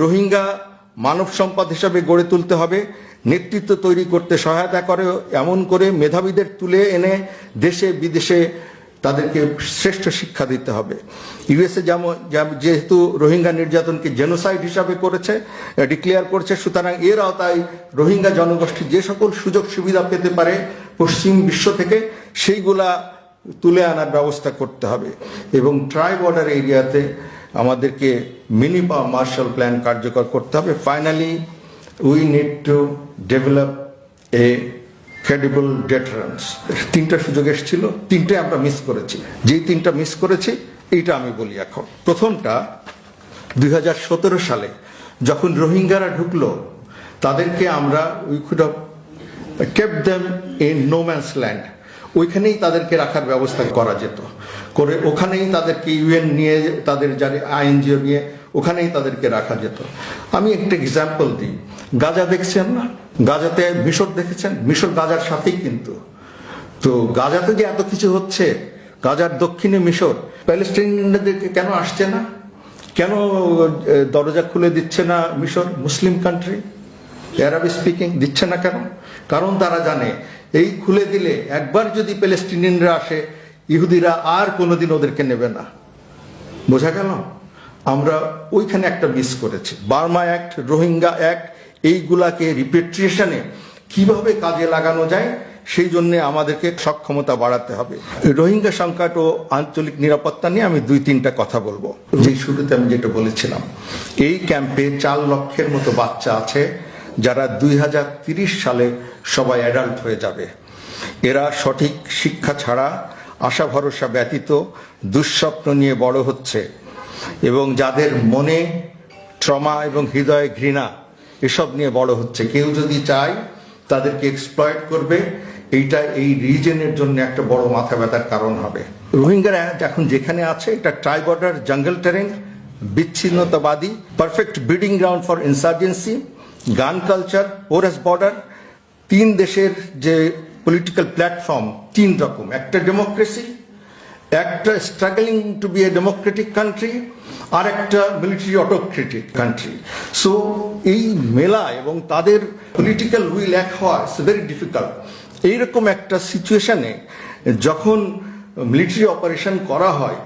রোহিঙ্গা মানব সম্পদ হিসাবে গড়ে তুলতে হবে, নেতৃত্ব তৈরি করতে সহায়তা করে এমন করে মেধাবীদের তুলে এনে দেশে বিদেশে তাদেরকে শ্রেষ্ঠ শিক্ষা দিতে হবে। ইউএসএ যেহেতু রোহিঙ্গা নির্যাতনকে জেনোসাইড হিসাবে করেছে, ডিক্লেয়ার করেছে, সুতরাং এর আওতায় রোহিঙ্গা জনগোষ্ঠী যে সকল সুযোগ সুবিধা পেতে পারে পশ্চিম বিশ্ব থেকে সেইগুলা তুলে আনার ব্যবস্থা করতে হবে। এবং ট্রাই বর্ডার এরিয়াতে আমাদেরকে মিনি মার্শাল প্ল্যান কার্যকর করতে হবে। Finally we need to develop a credible deterrence. তিনটা সুযোগ এসেছিল, তিনটে আমরা মিস করেছি। যেই তিনটা মিস করেছি এইটা আমি বলি এখন। প্রথমটা 2017 সালে যখন রোহিঙ্গারা ঢুকলো, তাদেরকে আমরা we could have kept them in no man's land. ওইখানেই তাদেরকে রাখার ব্যবস্থা করা যেত, করে ওখানেই তাদেরকে ইউএন নিয়ে, তাদের যারা আইএনজিও নিয়ে ওখানেই তাদেরকে রাখা যেত। আমি একটা এক্সাম্পল দিই, গাজা দেখছেন না? গাজাতে মিশর দেখেছেন? মিশর গাজার সাথেই কিন্তু। তো গাজাতে যে এত কিছু হচ্ছে, গাজার দক্ষিণে মিশর, প্যালেস্টাইনিয়ানদেরকে কেন আসছে না? কেন দরজা খুলে দিচ্ছে না মিশর? মুসলিম কান্ট্রি, আরবি স্পিকিং, দিচ্ছে না কেন? কারণ তারা জানে এই খুলে দিলে একবার যদি প্যালেস্টিনিয়ানরা আসে, ইহুদিরা আর কোনোদিন ওদেরকে নেবে না। বোঝা গেল? আমরা ওইখানে একটা মিস করেছি। বার্মা অ্যাক্ট, রোহিঙ্গা অ্যাক্ট, এইগুলাকে রিপেট্রিয়েশনে কিভাবে কাজে লাগানো যায় সেই জন্য আমাদেরকে সক্ষমতা বাড়াতে হবে। রোহিঙ্গা সংকট ও আঞ্চলিক নিরাপত্তা নিয়ে আমি 2-3টা কথা বলবো। যে শুরুতে আমি যেটা বলেছিলাম, এই ক্যাম্পে 4 লক্ষের মতো বাচ্চা আছে যারা 2030 সালে সবাই অ্যাডাল্ট হয়ে যাবে। এরা সঠিক শিক্ষা ছাড়া, আশা ভরসা ব্যতীত দুঃস্বপ্ন নিয়ে বড় হচ্ছে এবং যাদের মনে ট্রমা এবং হৃদয়ে ঘৃণা এসব নিয়ে বড় হচ্ছে। কেউ যদি চায় তাদেরকে এক্সপ্লয়েট করবে, এইটা এই রিজনের জন্য একটা বড় মাথা ব্যথার কারণ হবে। রোহিঙ্গারা এখন যেখানে আছে এটা ট্রাই বর্ডার জঙ্গল টেরেন, বিচ্ছিন্নতাবাদী, perfect breeding ground for insurgency, গান কালচার, পোরাস বর্ডার। 3 দেশের যে পলিটিক্যাল প্ল্যাটফর্ম 3 রকম, একটা ডেমোক্রেসি, একটা struggling to be a democratic country, আর একটা মিলিটারি অটোক্রেটিক কান্ট্রি। সো এই মেলা এবং তাদের পলিটিক্যাল উইল এক হওয়া ইটস ভেরি ডিফিকাল্ট। এইরকম একটা সিচুয়েশনে যখন মিলিটারি অপারেশন করা হয়,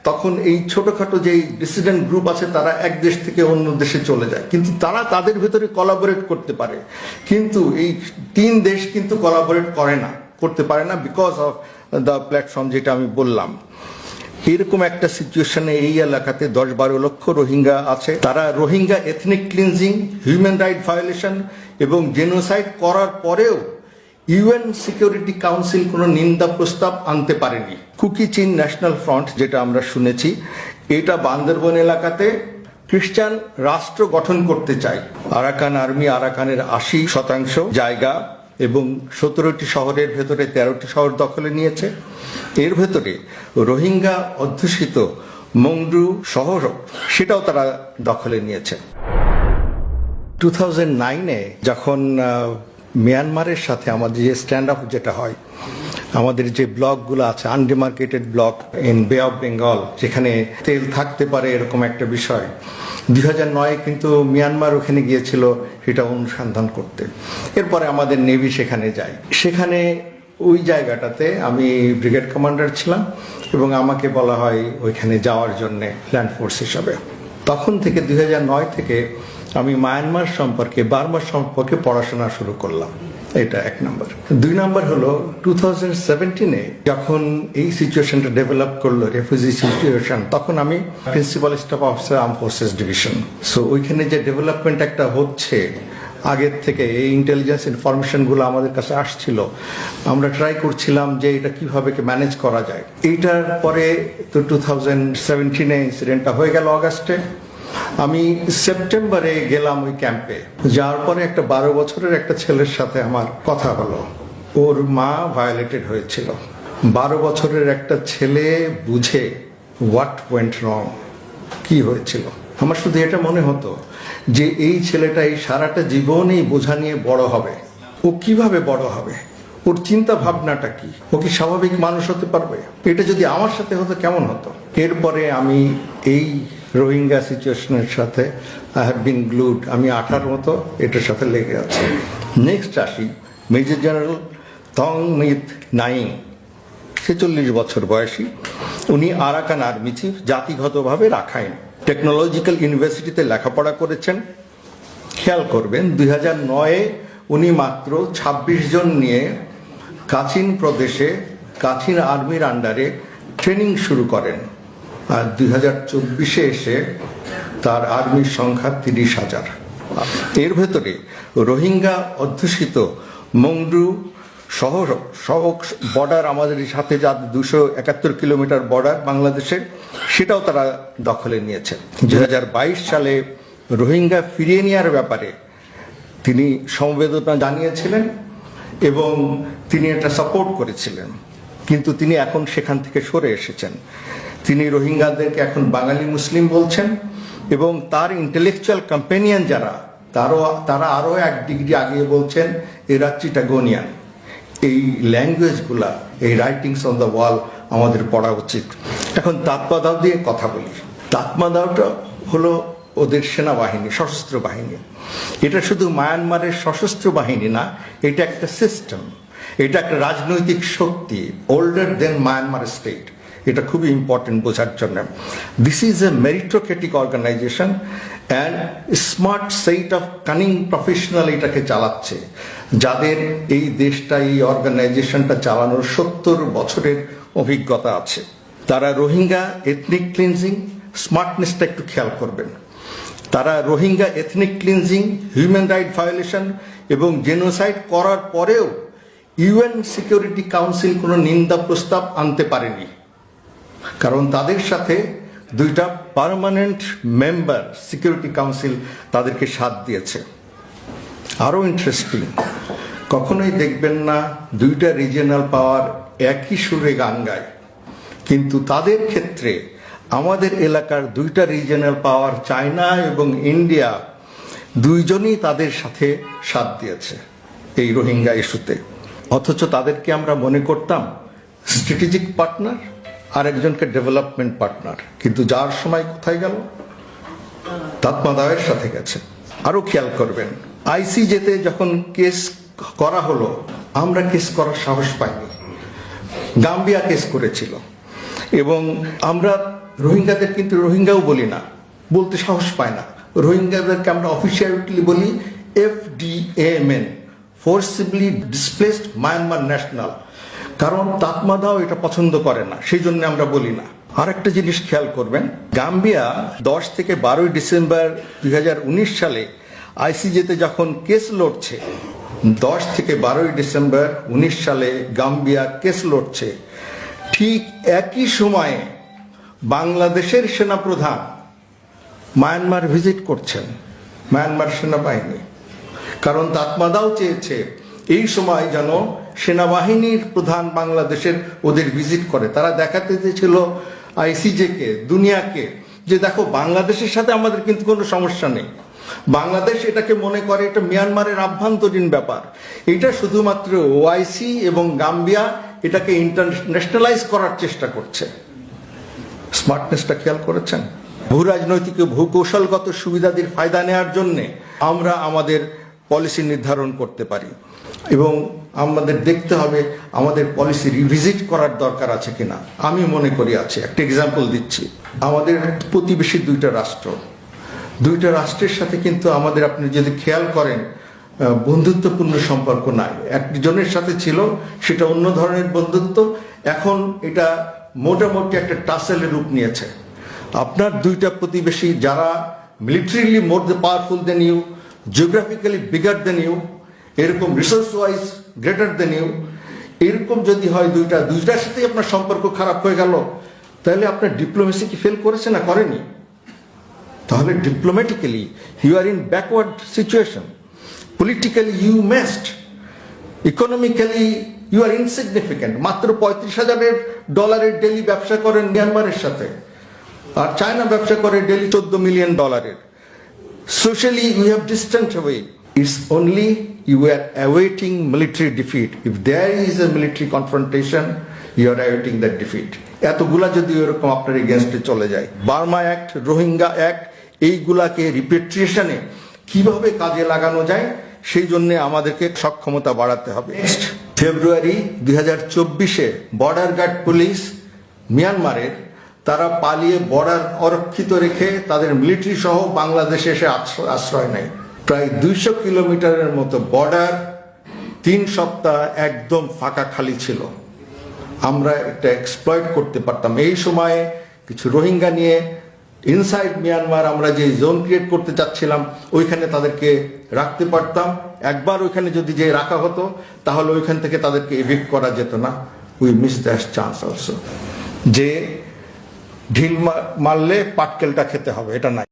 তখন এই ছোটখাটো যে ডিসিডেন্ট গ্রুপ আছে তারা এক দেশ থেকে অন্য দেশে চলে যায়, কিন্তু তারা তাদের ভেতরে কোলাবোরেট করতে পারে। কিন্তু এই 3 দেশ কিন্তু কোলাবোরেট করতে পারে না বিকজ অফ দ্য প্ল্যাটফর্ম যেটা আমি বললাম। এরকম একটা সিচুয়েশনে এই এলাকাতে 10-12 লক্ষ রোহিঙ্গা আছে। তারা Rohingya ethnic cleansing, human right violation এবং জেনোসাইড করার পরেও ইউএন সিকিউরিটি কাউন্সিল কোনো নিন্দা প্রস্তাব আনতে পারেনি। কুকি চিন ন্যাশনাল ফ্রন্ট, যেটা আমরা শুনেছি, এটা বান্দরবন এলাকাতে খ্রিস্টান রাষ্ট্র গঠন করতে চায়। আরাকান আর্মি আরাকানের 80% জায়গা এবং 17টি শহরের ভেতরে 13টি শহর দখলে নিয়েছে। এর ভেতরে রোহিঙ্গা অধ্যুষিত মংডু শহর, সেটাও তারা দখলে নিয়েছে। 2009-এ যখন মিয়ানমারের সাথে আমাদের যে স্ট্যান্ড আপ যেটা হয়, আমাদের যে ব্লকগুলো আছে আনডিমার্কেটেড ব্লক ইন বে অফ বেঙ্গল, যেখানে তেল থাকতে পারে এরকম একটা বিষয়, 2009-এ কিন্তু মিয়ানমার ওখানে গিয়েছিল সেটা অনুসন্ধান করতে। এরপরে আমাদের নেভি সেখানে যায়। সেখানে ওই জায়গাটাতে আমি ব্রিগেড কমান্ডার ছিলাম এবং আমাকে বলা হয় ওইখানে যাওয়ার জন্য ল্যান্ড ফোর্স হিসাবে। তখন থেকে 2009 থেকে আমি মায়ানমার সম্পর্কে, বার্মা সম্পর্কে পড়াশোনা শুরু করলাম। এটা 1 নম্বর। 2 নম্বর হলো 2017-এ যখন এই সিচুয়েশনটা ডেভেলপ করলো, রেফিউজি সিচুয়েশন, তখন আমি principal staff officer arm forces division. So ওইখানে যে ডেভেলপমেন্ট একটা হচ্ছে আগের থেকে, এই ইন্টেলিজেন্স ইনফরমেশনগুলো আমাদের কাছে আসছিল, আমরা ট্রাই করছিলাম যে এটা কিভাবে ম্যানেজ করা যায়। এইটার পরে তো 2017-এ ইনসিডেন্টটা হয়ে গেল অগাস্টে। আমি সেপ্টেম্বরে গেলাম ওই ক্যাম্পে। যাওয়ার পরে একটা 12 বছরের একটা ছেলের সাথে আমার কথা হলো। ওর মা ভায়োলেটেড হয়েছিল। 12 বছরের একটা ছেলে বুঝে হোয়াট ওয়েন্ট রং, কি হয়েছিল। আমার শুধু এটা মনে হতো যে এই ছেলেটা এই সারাটা জীবন এই বোঝা নিয়ে বড় হবে। ও কিভাবে বড় হবে, ওর চিন্তা ভাবনাটা কি, ও কি স্বাভাবিক মানুষ হতে পারবে? এটা যদি আমার সাথে হতো কেমন হতো। এরপরে আমি এই রোহিঙ্গা সিচুয়েশনের সাথে আই হ্যাভ বিন গ্লুড, আমি আঠার মতো এটার সাথে লেগে আছি। নেক্সট আসি major general Twan Mrat Naing, 46 বছর বয়সী। উনি আরাকান আর্মি চিফ, জাতিগতভাবে রাখাইন। টেকনোলজিক্যাল ইউনিভার্সিটিতে লেখাপড়া করেছেন। খেয়াল করবেন 2009-এ উনি মাত্র 26 জন নিয়ে কাচিন প্রদেশে কাচিন আর্মির আন্ডারে ট্রেনিং শুরু করেন, আর 2024-এ এসে তার আর্মির সংখ্যা 30,000। এর ভেতরে রোহিঙ্গা অধ্যুষিত মংডু শহর বর্ডার আমাদের সাথে যা 271 কিলোমিটার বর্ডার বাংলাদেশের, সেটাও তারা দখলে নিয়েছে। 2022 সালে রোহিঙ্গা ফিরিয়ে নেওয়ার ব্যাপারে তিনি সমবেদনা জানিয়েছিলেন এবং তিনি এটা সাপোর্ট করেছিলেন, কিন্তু তিনি এখন সেখান থেকে সরে এসেছেন। তিনি রোহিঙ্গাদেরকে এখন বাঙালি মুসলিম বলছেন এবং তার ইন্টেলেকচুয়াল কম্পেনিয়ন যারা, তারা আরও 1 ডিগ্রি আগে বলছেন এরা চিটাগোনিয়ান। এই ল্যাঙ্গুয়েজগুলা, এই রাইটিংস অন দ্য ওয়াল আমাদের পড়া উচিত। এখন তাতমাদাও দিয়ে কথা বলি। তাতমাদাওটা হলো ওদের সেনাবাহিনী, সশস্ত্র বাহিনী। এটা শুধু মায়ানমারের সশস্ত্র বাহিনী না, এটা একটা সিস্টেম, এটা একটা রাজনৈতিক শক্তি, ওল্ডার দেন মায়ানমার স্টেট। এটা খুবই ইম্পর্টেন্ট বোঝার জন্য। This is a meritocratic organisation and smart set of cunning professional এটাকে চালাচ্ছে, যাদের এই দেশটা, এই অর্গানাইজেশনটা চালানোর 70 বছরের অভিজ্ঞতা আছে। তারা রোহিঙ্গা এথনিক ক্লিনজিং, স্মার্টনেসটা একটু খেয়াল করবেন। তারা Rohingya ethnic cleansing, human right violation এবং জেনোসাইড করার পরেও ইউএন সিকিউরিটি কাউন্সিল কোনো নিন্দা প্রস্তাব আনতে পারেনি, কারণ তাদের সাথে 2টা পার্মানেন্ট মেম্বার সিকিউরিটি কাউন্সিল তাদেরকে সাথ দিয়েছে। আরও ইন্টারেস্টিং, কখনোই দেখবেন না 2টা রিজিয়নাল পাওয়ার একই সুরে গান গায়, কিন্তু তাদের ক্ষেত্রে আমাদের এলাকার 2টা রিজিয়নাল পাওয়ার চায়না এবং ইন্ডিয়া, দুইজনই তাদের সাথে সাথ দিয়েছে এই রোহিঙ্গা ইস্যুতে। অথচ তাদেরকে আমরা মনে করতাম স্ট্র্যাটেজিক পার্টনার আর একজনকে ডেভেলপমেন্ট পার্টনার, কিন্তু যার সময় কোথায় গেল? তাতমাদাওয়ের সাথে গেছে। আরও খেয়াল করবেন, আইসিজেতে যখন কেস করা হলো, আমরা কেস করার সাহস পাইনি। গাম্বিয়া কেস করেছিল এবং আমরা রোহিঙ্গাদের কিন্তু রোহিঙ্গাও বলি না, বলতে সাহস পায় না। রোহিঙ্গাদেরকে আমরা অফিসিয়ালি বলি FDMN, ফোর্সিবলি ডিসপ্লেসড মায়ানমার ন্যাশনাল, কারণ তাতমাদাও এটা পছন্দ করে না, সেই জন্য আমরা বলি না। আর একটা জিনিস খেয়াল করবেন, গাম্বিয়া 10 থেকে 12 ডিসেম্বর 2019 সালে আইসিজেতে যখন কেস লড়ছে, 10 থেকে 12 ডিসেম্বর 19 সালে গাম্বিয়া কেস লড়ছে, ঠিক একই সময়ে বাংলাদেশের সেনাপ্রধান মায়ানমার ভিজিট করছেন, মায়ানমার সেনাবাহিনী। কারণ তাতমাদাও চেয়েছে এই সময় যেন সেনাবাহিনীর প্রধান বাংলাদেশের ওদের ভিজিট করে। তারা দেখাতে চেয়েছিল আইসিজেকে, দুনিয়াকে, যে দেখো বাংলাদেশের সাথে আমাদের কিন্তু কোনো সমস্যা নেই। বাংলাদেশ এটাকে মনে করে এটা মিয়ানমারের আভ্যন্তরীণ ব্যাপার। এটা শুধুমাত্র ওআইসি এবং গাম্বিয়া এটাকে ইন্টারন্যাশনালাইজ করার চেষ্টা করছে। স্মার্টনেসটা খেয়াল করেছেন? ভূ রাজনৈতিক ভূকৌশলগত সুবিধাদের ফায়দা নেওয়ার জন্যে আমরা আমাদের পলিসি নির্ধারণ করতে পারি এবং আমাদের দেখতে হবে আমাদের পলিসি রিভিজিট করার দরকার আছে কিনা। আমি মনে করি আছে। একটা এক্সাম্পল দিচ্ছি, আমাদের প্রতিবেশী 2টা রাষ্ট্র, 2টা রাষ্ট্রের সাথে কিন্তু আমাদের, আপনি যদি খেয়াল করেন, বন্ধুত্বপূর্ণ সম্পর্ক নাই। একজনের সাথে ছিল, সেটা অন্য ধরনের বন্ধুত্ব, এখন এটা মোটামুটি একটা টাসেলের রূপ নিয়েছে। আপনার 2টা প্রতিবেশী যারা militarily more powerful than you, geographically bigger than you, এরকম resource wise greater than you, এরকম যদি হয় দুইটার সাথে আপনার সম্পর্ক খারাপ হয়ে গেল, তাহলে আপনার ডিপ্লোমেসি কি ফেল করেছে না করেনি? তাহলে diplomatically you are in backward situation, politically you messed, economically you are insignificant. মাত্র $35,000 ডেলি ব্যবসা করেন মিয়ানমারের সাথে, আর চায়না ব্যবসা করে daily $14 million. Socially, we have distant away. It's only you are awaiting military defeat. If there is a military confrontation, you are awaiting that defeat. এতগুলা যদি এরকম আপনার এগেনস্টে চলে যায়, বার্মা অ্যাক্ট, রোহিঙ্গা অ্যাক্ট, এইগুলাকে রিপেট্রিয়েশনে কিভাবে কাজে লাগানো যায় সেই জন্য আমাদেরকে সক্ষমতা বাড়াতে হবে। নেক্সট ফেব্রুয়ারি 2024-এ বর্ডার গার্ড পুলিশ মিয়ানমারের তারা পালিয়ে বর্ডার অরক্ষিত রেখে তাদের মিলিটারি সহ বাংলাদেশে এসে আশ্রয় নেয়। প্রায় 200 কিলোমিটারের মতো বর্ডার 3 সপ্তাহ একদম ফাঁকা খালি ছিল। আমরা এটা এক্সপ্লয়েট করতে পারতাম। এই সময়ে কিছু রোহিঙ্গা নিয়ে ইনসাইড মিয়ানমার আমরা যে জোন ক্রিয়েট করতে চাচ্ছিলাম ওইখানে তাদেরকে রাখতে পারতাম। একবার ওইখানে যদি যে রাখা হতো তাহলে ওইখান থেকে তাদেরকে এভিক্ট করা যেত না। We miss that chance also, যে ঢিল মারলে পাটকেলটা খেতে হবে, এটা নাই।